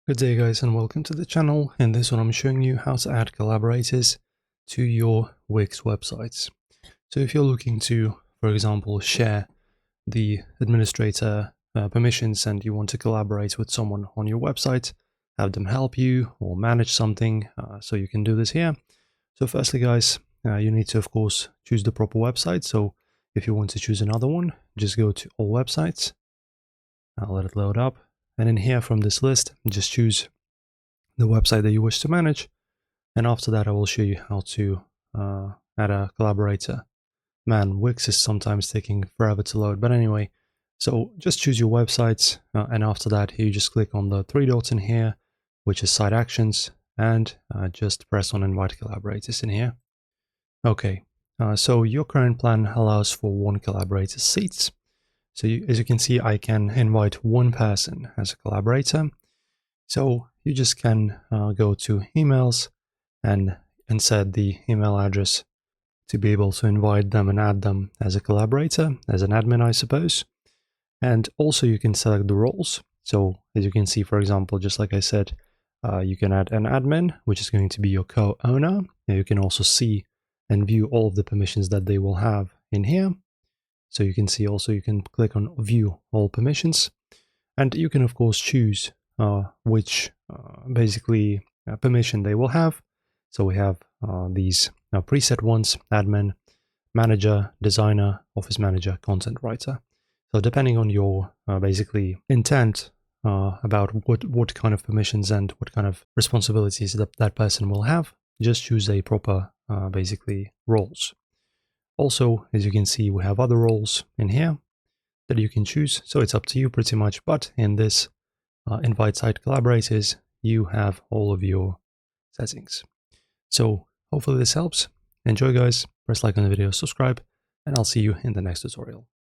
Good day guys and welcome to the channel. In this one I'm showing you how to add collaborators to your Wix websites. So if you're looking to, for example, share the administrator permissions and you want to collaborate with someone on your website, have them help you or manage something, so you can do this here. So firstly guys, you need to of course choose the proper website. So if you want to choose another one, just go to all websites. I'll let it load up. And in here from this list, just choose the website that you wish to manage. And after that, I will show you how to add a collaborator. Man, Wix is sometimes taking forever to load. But anyway, so just choose your websites. And after that, you just click on the three dots in here, which is site actions. And just press on invite collaborators in here. Okay, so your current plan allows for one collaborator seats. So as you can see, I can invite one person as a collaborator. So you just can go to emails and set the email address to be able to invite them and add them as a collaborator, as an admin, I suppose. And also you can select the roles. So as you can see, for example, just like I said, you can add an admin, which is going to be your co-owner. You can also see and view all of the permissions that they will have in here. So you can see also you can click on view all permissions, and you can of course choose which basically permission they will have. So we have these preset ones: admin, manager, designer, office manager, content writer. So depending on your basically intent about what kind of permissions and what kind of responsibilities that person will have, just choose a proper basically roles. Also, as you can see, we have other roles in here that you can choose. So it's up to you pretty much. But in this invite site collaborators, you have all of your settings. So hopefully this helps. Enjoy guys. Press like on the video, subscribe, and I'll see you in the next tutorial.